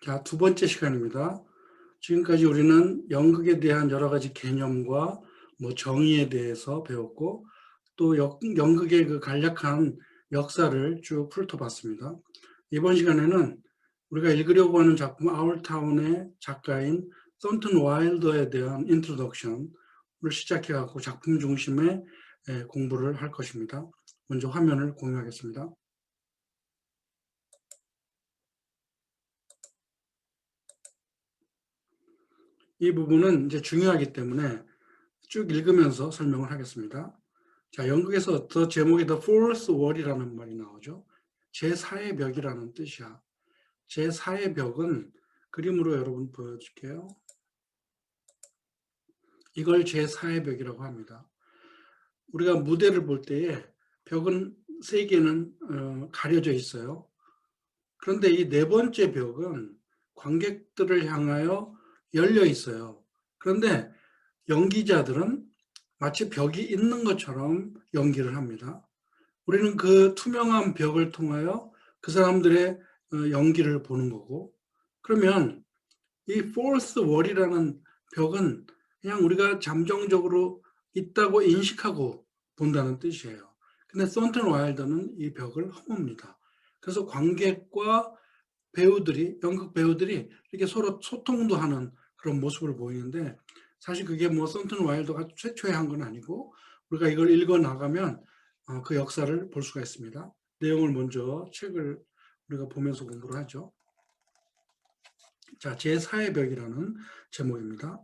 자, 두 번째 시간입니다. 지금까지 우리는 연극에 대한 여러 가지 개념과 정의에 대해서 배웠고, 또 연극의 그 간략한 역사를 쭉 훑어봤습니다. 이번 시간에는 우리가 읽으려고 하는 작품 아울타운의 작가인 썬튼 와일더에 대한 인트로덕션을 시작해갖고 작품 중심의 공부를 할 것입니다. 먼저 화면을 공유하겠습니다. 이 부분은 이제 중요하기 때문에 쭉 읽으면서 설명을 하겠습니다. 자, 연극에서 제목이 The Fourth Wall이라는 말이 나오죠. 제4의 벽이라는 뜻이야. 제4의 벽은 그림으로 여러분 보여줄게요. 이걸 제4의 벽이라고 합니다. 우리가 무대를 볼 때에 벽은 3개는 가려져 있어요. 그런데 이 네 번째 벽은 관객들을 향하여 열려 있어요. 그런데 연기자들은 마치 벽이 있는 것처럼 연기를 합니다. 우리는 그 투명한 벽을 통하여 그 사람들의 연기를 보는 거고, 그러면 이 fourth wall이라는 벽은 그냥 우리가 잠정적으로 있다고 인식하고 본다는 뜻이에요. 근데 썬튼 와일더는 이 벽을 허뭅니다. 그래서 관객과 배우들이, 연극 배우들이 이렇게 서로 소통도 하는 그런 모습을 보이는데, 사실 그게 썬튼 와일더가 최초에 한 건 아니고 우리가 이걸 읽어 나가면 그 역사를 볼 수가 있습니다. 내용을 먼저 책을 우리가 보면서 공부를 하죠. 자, 제4의 벽이라는 제목입니다.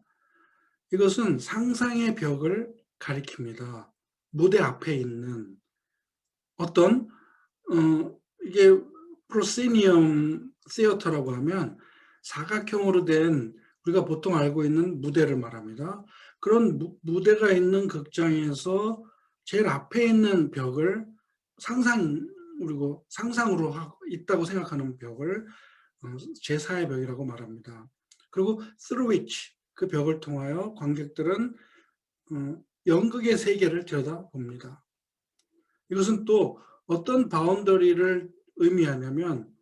이것은 상상의 벽을 가리킵니다. 무대 앞에 있는 어떤 이게 프로시니엄 시어터라고 하면 사각형으로 된 우리가 보통 알고 있는 무대를 말합니다. 그런 무대가 있는 극장에서 제일 앞에 있는 벽을 상상으로 있다고 생각하는 벽을 제4의 벽이라고 말합니다. 그리고 through which, 그 벽을 통하여 관객들은 연극의 세계를 들여다봅니다. 이것은 또 어떤 바운더리를 의미하냐면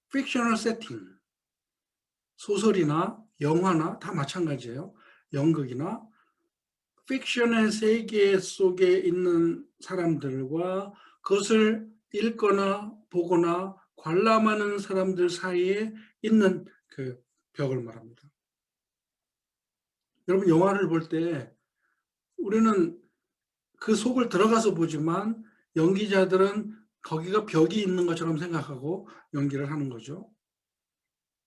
fictional setting, 소설이나 영화나 다 마찬가지예요. 연극이나 픽션의 세계 속에 있는 사람들과 그것을 읽거나 보거나 관람하는 사람들 사이에 있는 그 벽을 말합니다. 여러분, 영화를 볼 때 우리는 그 속을 들어가서 보지만 연기자들은 거기가 벽이 있는 것처럼 생각하고 연기를 하는 거죠.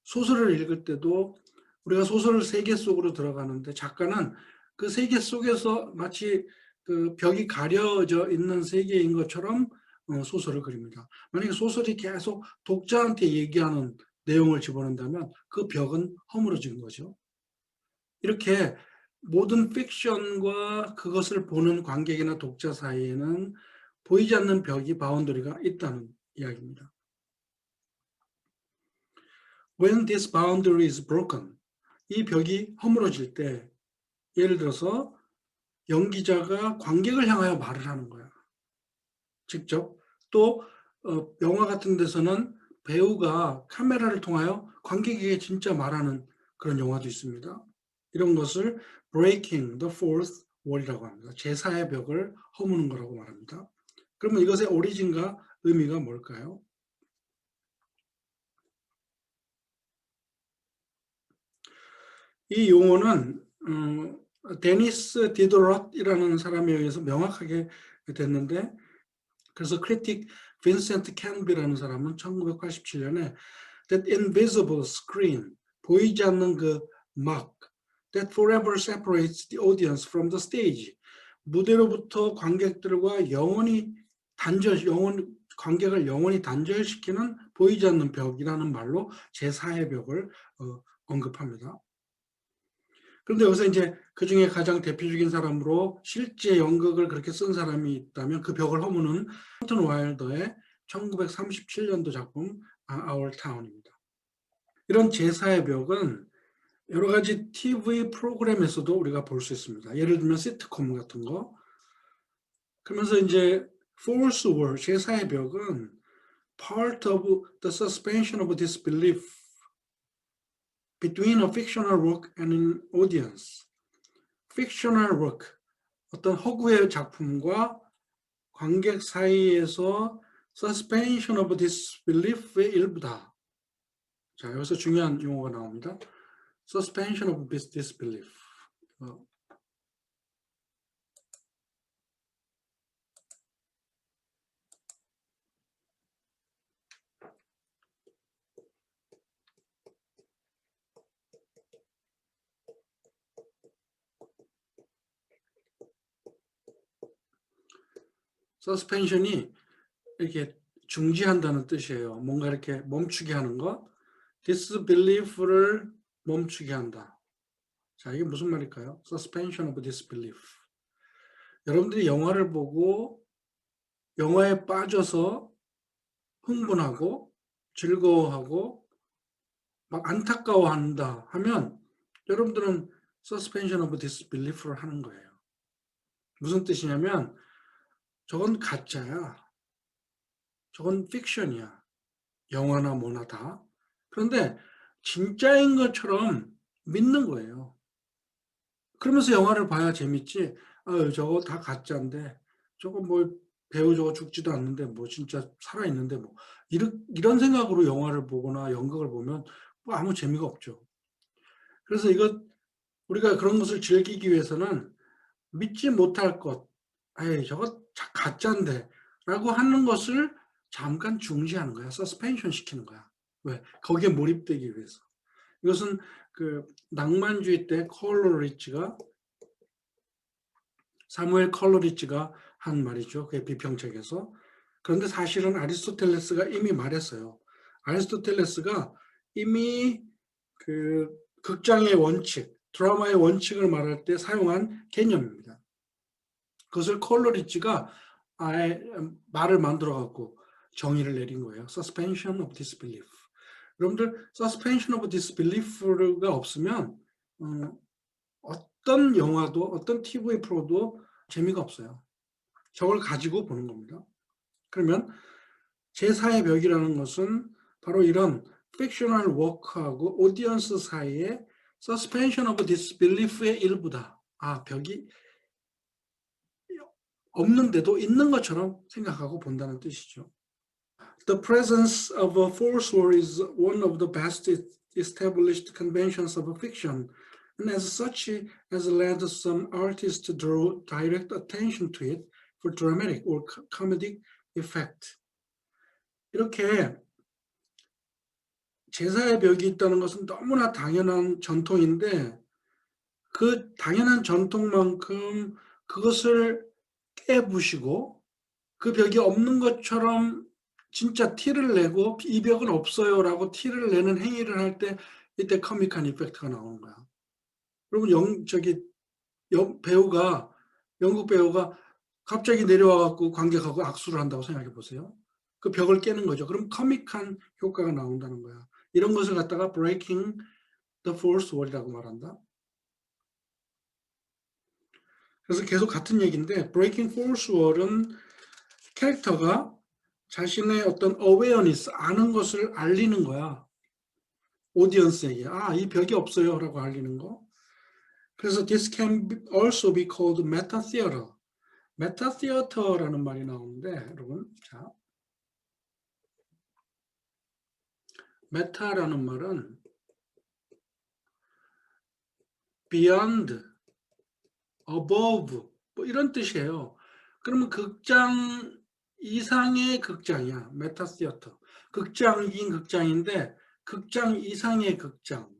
소설을 읽을 때도 우리가 소설 세계 속으로 들어가는데 작가는 그 세계 속에서 마치 그 벽이 가려져 있는 세계인 것처럼 소설을 그립니다. 만약에 소설이 계속 독자한테 얘기하는 내용을 집어넣는다면 그 벽은 허물어진 거죠. 이렇게 모든 픽션과 그것을 보는 관객이나 독자 사이에는 보이지 않는 벽이 바운더리가 있다는 이야기입니다. When this boundary is broken, 이 벽이 허물어질 때 예를 들어서 연기자가 관객을 향하여 말을 하는 거야. 직접. 또 영화 같은 데서는 배우가 카메라를 통하여 관객에게 진짜 말하는 그런 영화도 있습니다. 이런 것을 breaking the fourth wall이라고 합니다. 제4의 벽을 허무는 거라고 말합니다. 그러면 이것의 오리진과 의미가 뭘까요? 이 용어는 데니스 디도롯이라는 사람에 의해서 명확하게 됐는데, 그래서 크리틱 빈센트 캔비라는 사람은 1987년에 That invisible screen, 보이지 않는 그 막, that forever separates the audience from the stage, 무대로부터 관객들과 관객을 영원히 단절시키는 보이지 않는 벽이라는 말로 제4의 벽을 언급합니다. 그런데 여기서 이제 그 중에 가장 대표적인 사람으로 실제 연극을 그렇게 쓴 사람이 있다면 그 벽을 허무는 썬튼 와일더의 1937년도 작품 Our Town입니다. 이런 제4의 벽은 여러 가지 TV 프로그램에서도 우리가 볼 수 있습니다. 예를 들면 시트콤 같은 거. 그러면서 이제 Fourth Wall, 제4의 벽은 part of the suspension of disbelief, between a fictional work and an audience. fictional work, 어떤 허구의 작품과 관객 사이에서 suspension of disbelief의 일부다. 자, 여기서 중요한 용어가 나옵니다. suspension of disbelief. suspension이 이렇게 중지한다는 뜻이에요. 뭔가 이렇게 멈추게 하는 것. disbelief를 멈추게 한다. 자, 이게 무슨 말일까요? suspension of disbelief. 여러분들이 영화를 보고 영화에 빠져서 흥분하고 즐거워하고 막 안타까워한다 하면 여러분들은 suspension of disbelief를 하는 거예요. 무슨 뜻이냐면 저건 가짜야. 저건 픽션이야. 영화나 뭐나 다. 그런데 진짜인 것처럼 믿는 거예요. 그러면서 영화를 봐야 재밌지. 저거 다 가짜인데 저거 뭐 배우 저거 죽지도 않는데 뭐 진짜 살아있는데 뭐 이런 생각으로 영화를 보거나 연극을 보면 뭐 아무 재미가 없죠. 그래서 이거 우리가 그런 것을 즐기기 위해서는 믿지 못할 것, 저거 가짜인데 라고 하는 것을 잠깐 중지하는 거야. 서스펜션 시키는 거야. 왜? 거기에 몰입되기 위해서. 이것은 그 낭만주의 때 사무엘 컬러리지가 한 말이죠. 그게 비평책에서. 그런데 사실은 아리스토텔레스가 이미 말했어요. 아리스토텔레스가 이미 그 극장의 원칙, 드라마의 원칙을 말할 때 사용한 개념입니다. 그것을 컬러리지가 아예 말을 만들어 갖고 정의를 내린 거예요. suspension of disbelief. 여러분들 suspension of disbelief가 없으면 어떤 영화도 어떤 TV 프로도 재미가 없어요. 저걸 가지고 보는 겁니다. 그러면 제4의 벽이라는 것은 바로 이런 fictional work하고 오디언스 사이에 suspension of disbelief의 일부다. 벽이 없는데도 있는 것처럼 생각하고 본다는 뜻이죠. The presence of a false word is one of the best established conventions of fiction, and as such has led some artists to draw direct attention to it for dramatic or comedic effect. 이렇게 제사의 벽이 있다는 것은 너무나 당연한 전통인데 그 당연한 전통만큼 그것을 깨부시고 그 벽이 없는 것처럼 진짜 티를 내고 이 벽은 없어요라고 티를 내는 행위를 할 때 이때 코믹한 이펙트가 나오는 거야. 여러분 영국 배우가 갑자기 내려와 갖고 관객하고 악수를 한다고 생각해 보세요. 그 벽을 깨는 거죠. 그럼 코믹한 효과가 나온다는 거야. 이런 것을 갖다가 breaking the fourth wall이라고 말한다. 그래서 계속 같은 얘기인데 breaking fourth wall은 캐릭터가 자신의 어떤 awareness, 아는 것을 알리는 거야. 오디언스에게. 이 벽이 없어요 라고 알리는 거. 그래서 this can also be called meta theater. meta theater라는 말이 나오는데 여러분, 자, meta라는 말은 beyond, above 뭐 이런 뜻이에요. 그러면 극장 이상의 극장이야. 메타 시어터. 극장이긴 극장인데 극장 이상의 극장을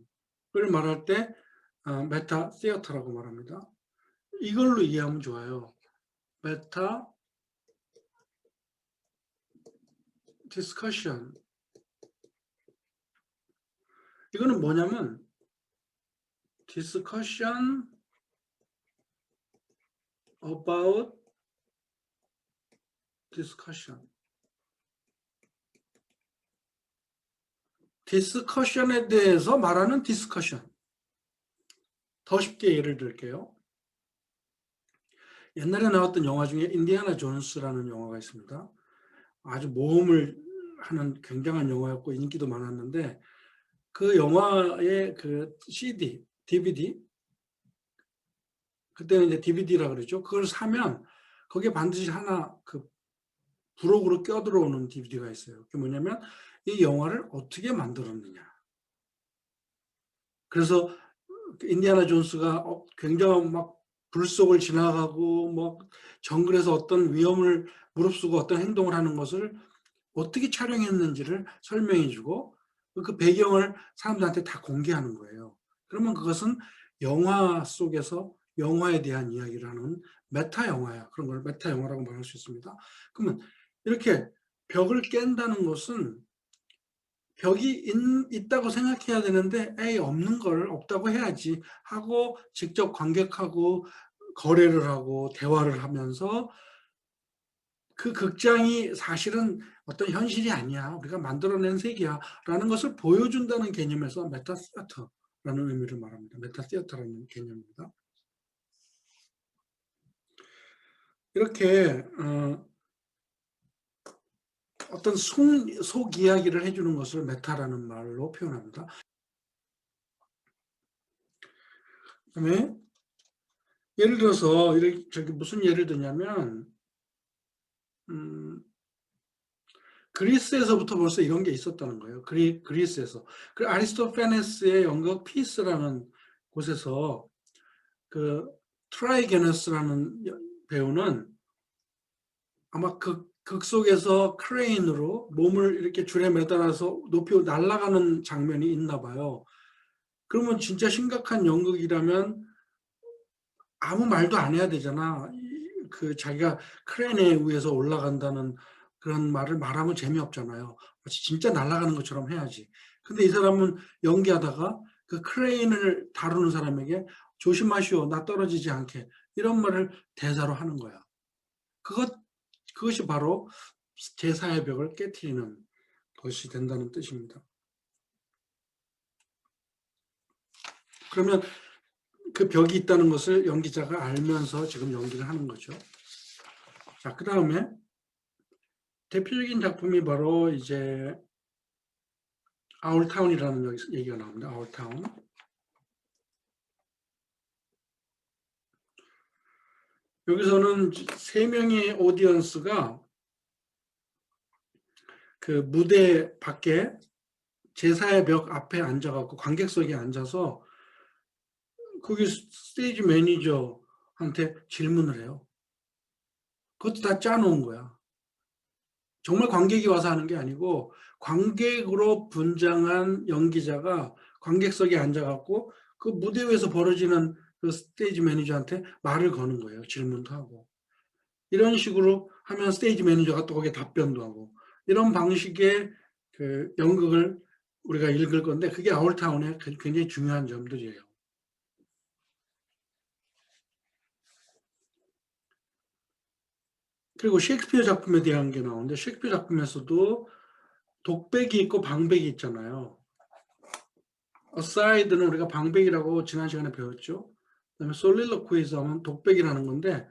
말할 때 메타 시어터라고 말합니다. 이걸로 이해하면 좋아요. 메타 디스커션. 이거는 뭐냐면 discussion about discussion. 디스커션에 대해서 말하는 디스커션. 더 쉽게 예를 들게요. 옛날에 나왔던 영화 중에 인디아나 존스라는 영화가 있습니다. 아주 모험을 하는 굉장한 영화였고 인기도 많았는데 그 영화의 그 CD, DVD, 그때는 이제 DVD라 그러죠. 그걸 사면 거기에 반드시 하나 그 부록으로 껴들어오는 DVD가 있어요. 그게 뭐냐면 이 영화를 어떻게 만들었느냐. 그래서 인디아나 존스가 굉장히 막 불속을 지나가고 뭐 정글에서 어떤 위험을 무릅쓰고 어떤 행동을 하는 것을 어떻게 촬영했는지를 설명해주고 그 배경을 사람들한테 다 공개하는 거예요. 그러면 그것은 영화 속에서 영화에 대한 이야기를 하는 메타 영화야. 그런 걸 메타 영화라고 말할 수 있습니다. 그러면 이렇게 벽을 깬다는 것은 벽이 있다고 생각해야 되는데 에이 없는 걸 없다고 해야지 하고 직접 관객하고 거래를 하고 대화를 하면서 그 극장이 사실은 어떤 현실이 아니야. 우리가 만들어낸 세계야. 라는 것을 보여준다는 개념에서 메타시어터라는 의미를 말합니다. 메타시어터라는 개념입니다. 이렇게 어떤 속 이야기를 해주는 것을 메타라는 말로 표현합니다. 그다음에 예를 들어서 저기 무슨 예를 드냐면 그리스에서부터 벌써 이런 게 있었다는 거예요. 그리스에서. 그 아리스토파네스의 연극 피스라는 곳에서 그 트라이게너스라는 배우는 아마 극 속에서 크레인으로 몸을 이렇게 줄에 매달아서 높이 날아가는 장면이 있나 봐요. 그러면 진짜 심각한 연극이라면 아무 말도 안 해야 되잖아. 그 자기가 크레인에 의해서 올라간다는 그런 말을 말하면 재미없잖아요. 마치 진짜 날아가는 것처럼 해야지. 근데 이 사람은 연기하다가 그 크레인을 다루는 사람에게 조심하시오, 나 떨어지지 않게, 이런 말을 대사로 하는 거야. 그것이 바로 제4의 벽을 깨트리는 것이 된다는 뜻입니다. 그러면 그 벽이 있다는 것을 연기자가 알면서 지금 연기를 하는 거죠. 자, 그 다음에 대표적인 작품이 바로 이제 아울타운이라는 얘기가 나옵니다. 아울타운. 여기서는 3명의 오디언스가 그 무대 밖에 제4의 벽 앞에 앉아갖고 관객석에 앉아서 거기 스테이지 매니저한테 질문을 해요. 그것도 다 짜놓은 거야. 정말 관객이 와서 하는 게 아니고 관객으로 분장한 연기자가 관객석에 앉아갖고 그 무대 위에서 벌어지는 그 스테이지 매니저한테 말을 거는 거예요. 질문도 하고. 이런 식으로 하면 스테이지 매니저가 또 거기에 답변도 하고, 이런 방식의 그 연극을 우리가 읽을 건데 그게 아울타운의 굉장히 중요한 점들이에요. 그리고 셰익스피어 작품에 대한 게 나오는데 셰익스피어 작품에서도 독백이 있고 방백이 있잖아요. 어사이드는 우리가 방백이라고 지난 시간에 배웠죠. 그다음에 솔릴로퀴즈 하면 독백이라는 건데,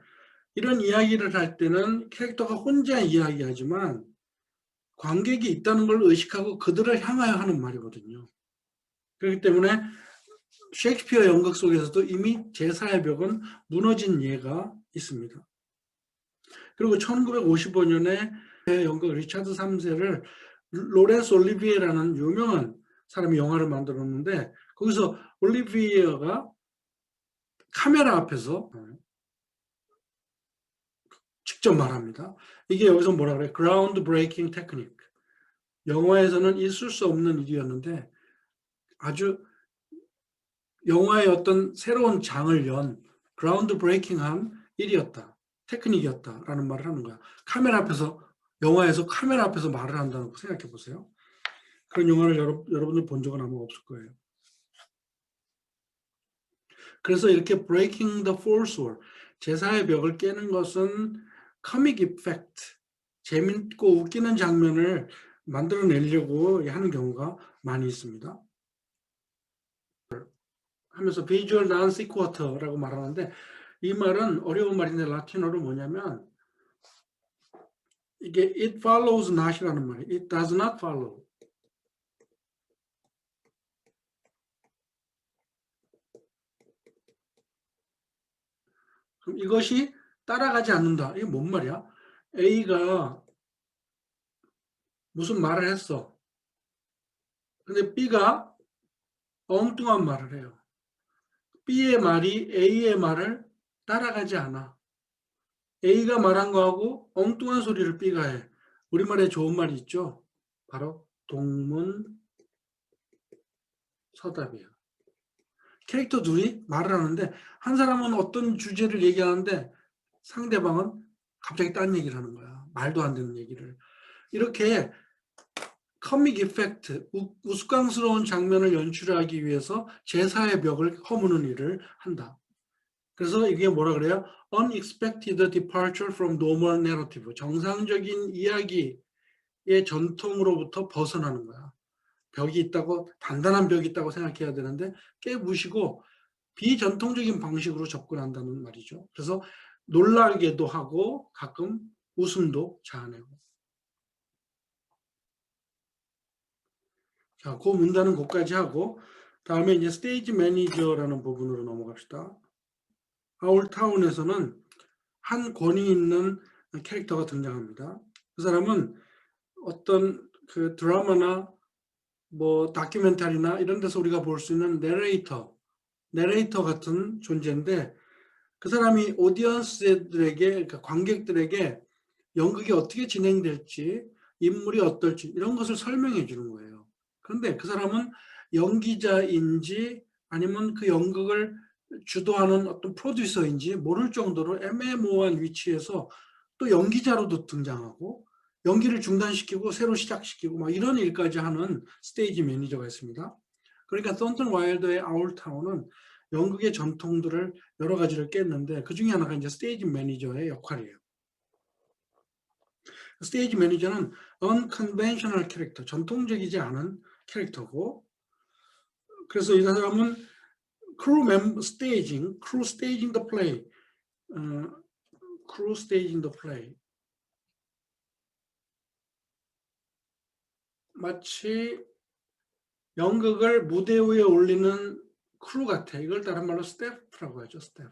이런 이야기를 할 때는 캐릭터가 혼자 이야기하지만 관객이 있다는 걸 의식하고 그들을 향하여 하는 말이거든요. 그렇기 때문에 셰익스피어 연극 속에서도 이미 제4의 벽은 무너진 예가 있습니다. 그리고 1955년에 연극 리차드 3세를 로렌스 올리비에라는 유명한 사람이 영화를 만들었는데, 거기서 올리비에가 카메라 앞에서 직접 말합니다. 이게 여기서 뭐라 그래? 그라운드 브레이킹 테크닉. 영화에서는 있을 수 없는 일이었는데 아주 영화의 어떤 새로운 장을 연 그라운드 브레이킹한 일이었다. 테크닉이었다라는 말을 하는 거야. 카메라 앞에서, 영화에서 카메라 앞에서 말을 한다고 생각해 보세요. 그런 영화를 여러분들 본 적은 아마 없을 거예요. 그래서 이렇게 breaking the fourth wall, 제4의 벽을 깨는 것은 comic effect, 재밌고 웃기는 장면을 만들어내려고 하는 경우가 많이 있습니다. 하면서 visual non sequiter라고 말하는데, 이 말은 어려운 말인데 라틴어로 뭐냐면 이게 it follows not이라는 말이에요. it does not follow. 그럼 이것이 따라가지 않는다. 이게 뭔 말이야? A가 무슨 말을 했어. 근데 B가 엉뚱한 말을 해요. B의 말이 A의 말을 따라가지 않아. A가 말한 거하고 엉뚱한 소리를 B가 해. 우리말에 좋은 말이 있죠. 바로 동문서답이에요. 캐릭터 둘이 말을 하는데 한 사람은 어떤 주제를 얘기하는데 상대방은 갑자기 딴 얘기를 하는 거야. 말도 안 되는 얘기를. 이렇게 커믹 이펙트, 우스꽝스러운 장면을 연출하기 위해서 제4의 벽을 허무는 일을 한다. 그래서 이게 뭐라 그래요? Unexpected departure from normal narrative. 정상적인 이야기의 전통으로부터 벗어나는 거야. 벽이 있다고, 단단한 벽이 있다고 생각해야 되는데 깨부시고 비전통적인 방식으로 접근한다는 말이죠. 그래서 놀라기도 하고 가끔 웃음도 자아내고. 자, 그 문단은 거기까지 하고 다음에 이제 스테이지 매니저라는 부분으로 넘어갑시다. 아울타운에서는 한 권위 있는 캐릭터가 등장합니다. 그 사람은 어떤 그 드라마나 뭐 다큐멘터리나 이런 데서 우리가 볼 수 있는 내레이터 같은 존재인데 그 사람이 오디언스들에게, 그러니까 관객들에게 연극이 어떻게 진행될지, 인물이 어떨지 이런 것을 설명해 주는 거예요. 그런데 그 사람은 연기자인지 아니면 그 연극을 주도하는 어떤 프로듀서인지 모를 정도로 애매모호한 위치에서 또 연기자로도 등장하고 연기를 중단시키고 새로 시작시키고 막 이런 일까지 하는 스테이지 매니저가 있습니다. 그러니까 썬턴 와일더의 아울타운은 연극의 전통들을 여러 가지를 깼는데 그 중에 하나가 이제 스테이지 매니저의 역할이에요. 스테이지 매니저는 unconventional 캐릭터, 전통적이지 않은 캐릭터고, 그래서 이 사람은 crew staging the play, crew staging the play. 마치 연극을 무대 위에 올리는 크루 같아. 이걸 다른 말로 스태프라고 하죠. 스태프.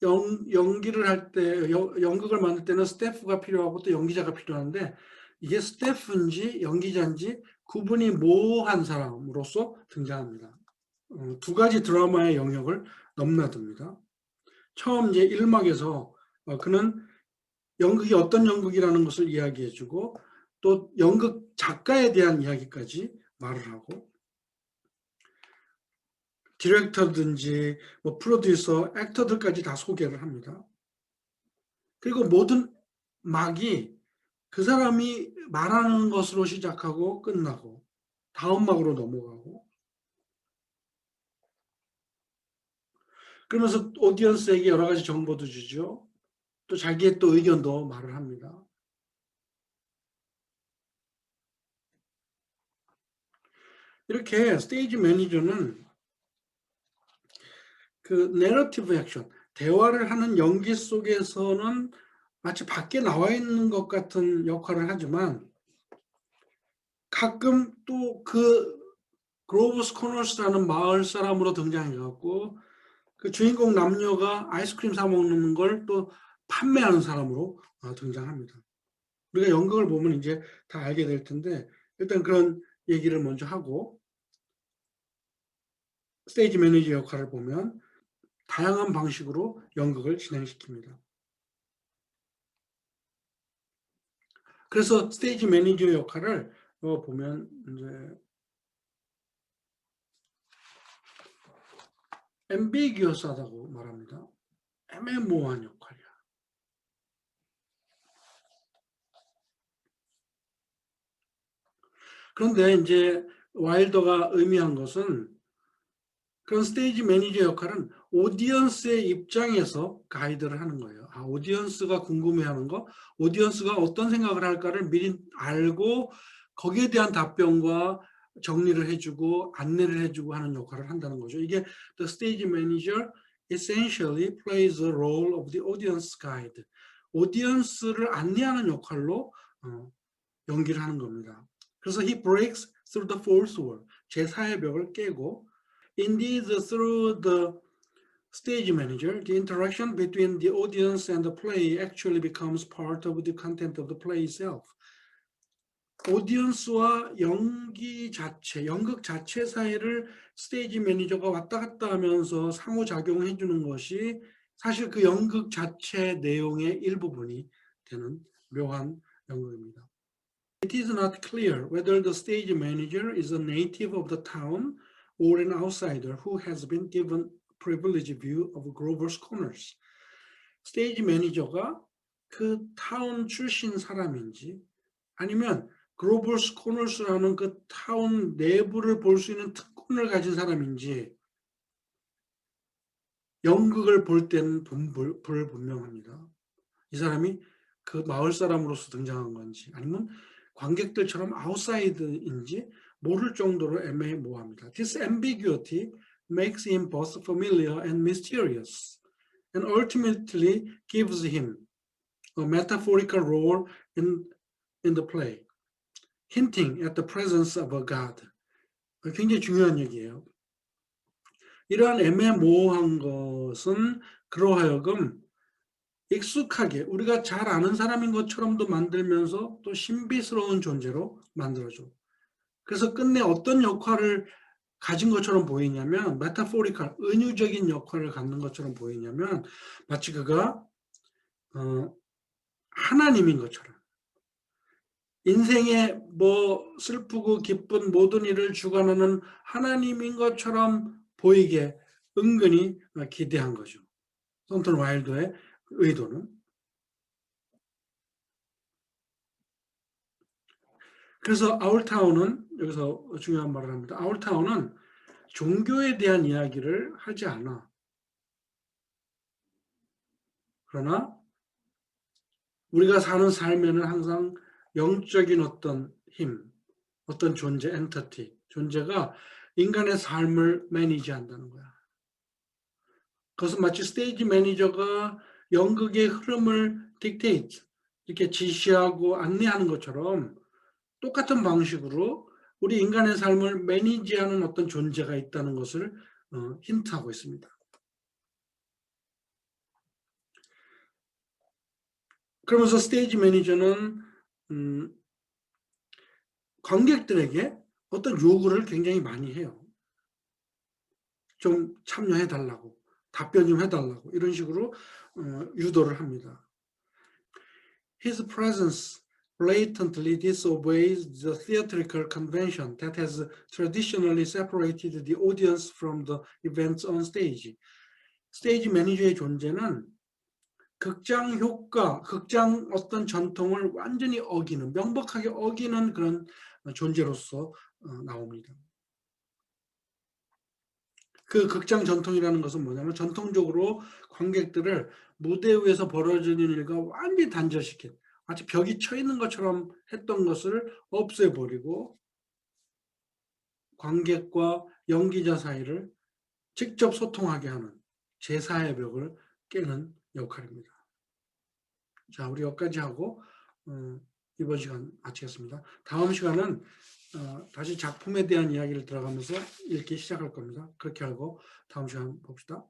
연기를 할 때, 연극을 만들 때는 스태프가 필요하고 또 연기자가 필요한데 이게 스태프인지 연기자인지 구분이 모호한 사람으로서 등장합니다. 두 가지 드라마의 영역을 넘나듭니다. 처음 이제 1막에서 그는 연극이 어떤 연극이라는 것을 이야기해주고 또 연극 작가에 대한 이야기까지 말을 하고 디렉터든지 뭐 프로듀서, 액터들까지 다 소개를 합니다. 그리고 모든 막이 그 사람이 말하는 것으로 시작하고 끝나고 다음 막으로 넘어가고 그러면서 오디언스에게 여러 가지 정보도 주죠. 또 자기의 또 의견도 말을 합니다. 이렇게 스테이지 매니저는 그 내러티브 액션, 대화를 하는 연기 속에서는 마치 밖에 나와 있는 것 같은 역할을 하지만 가끔 또 그 그로브스 코너스라는 마을 사람으로 등장해갖고 그 주인공 남녀가 아이스크림 사 먹는 걸 또 판매하는 사람으로 등장합니다. 우리가 연극을 보면 이제 다 알게 될 텐데 일단 그런 얘기를 먼저 하고 스테이지 매니저 역할을 보면 다양한 방식으로 연극을 진행시킵니다. 그래서 스테이지 매니저 역할을 보면 이제 ambiguous하다고 말합니다. 애매모호한 역할이야. 그런데 이제 와일더가 의미한 것은 그런 스테이지 매니저 역할은 오디언스의 입장에서 가이드를 하는 거예요. 오디언스가 궁금해하는 거, 오디언스가 어떤 생각을 할까를 미리 알고 거기에 대한 답변과 정리를 해주고 안내를 해주고 하는 역할을 한다는 거죠. 이게 the stage manager essentially plays the role of the audience guide. 오디언스를 안내하는 역할로 연기를 하는 겁니다. 그래서 he breaks through the fourth wall. 제4의 벽을 깨고 Indeed, through the stage manager, the interaction between the audience and the play actually becomes part of the content of the play itself. 오디언스와 연극 자체 사이를 스테이지 매니저가 왔다 갔다 하면서 상호작용해 주는 것이 사실 그 연극 자체 내용의 일부분이 되는 묘한 연극입니다. It is not clear whether the stage manager is a native of the town or an outsider who has been given privileged view of Grover's Corners. 스테이지 매니저가 그 타운 출신 사람인지 아니면 그로버스 코너스라는 그 타운 내부를 볼 수 있는 특권을 가진 사람인지 연극을 볼 때는 불분명합니다. 이 사람이 그 마을 사람으로서 등장한 건지 아니면 관객들처럼 아웃사이드인지 모를 정도로 애매모호합니다. This ambiguity makes him both familiar and mysterious and ultimately gives him a metaphorical role in the play. hinting at the presence of a God. 굉장히 중요한 얘기예요. 이러한 애매모호한 것은 그러하여금 익숙하게 우리가 잘 아는 사람인 것처럼도 만들면서 또 신비스러운 존재로 만들어줘. 그래서 끝내 어떤 역할을 가진 것처럼 보이냐면 메타포리컬, 은유적인 역할을 갖는 것처럼 보이냐면 마치 그가 하나님인 것처럼 인생에 뭐 슬프고 기쁜 모든 일을 주관하는 하나님인 것처럼 보이게 은근히 기대한 거죠. 썬턴 와일드의 의도는. 그래서 아울타운은 여기서 중요한 말을 합니다. 아울타운은 종교에 대한 이야기를 하지 않아. 그러나 우리가 사는 삶에는 항상 영적인 어떤 힘, 어떤 존재, 엔터티, 존재가 인간의 삶을 매니지한다는 거야. 그것은 마치 스테이지 매니저가 연극의 흐름을 딕테이트, 이렇게 지시하고 안내하는 것처럼 똑같은 방식으로 우리 인간의 삶을 매니지하는 어떤 존재가 있다는 것을 힌트하고 있습니다. 그러면서 스테이지 매니저는 관객들에게 어떤 요구를 굉장히 많이 해요. 좀 참여해달라고, 답변 좀 해달라고 이런 식으로 유도를 합니다. His presence blatantly disobeys the theatrical convention that has traditionally separated the audience from the events on stage. 스테이지 매니저의 존재는 극장 효과, 극장 어떤 전통을 완전히 어기는, 명백하게 어기는 그런 존재로서 나옵니다. 그 극장 전통이라는 것은 뭐냐면 전통적으로 관객들을 무대 위에서 벌어지는 일과 완전히 단절시킨 마치 벽이 쳐 있는 것처럼 했던 것을 없애버리고 관객과 연기자 사이를 직접 소통하게 하는 제4의 벽을 깨는 역할입니다. 자, 우리 여기까지 하고 이번 시간 마치겠습니다. 다음 시간은 다시 작품에 대한 이야기를 들어가면서 읽기 시작할 겁니다. 그렇게 하고 다음 시간 봅시다.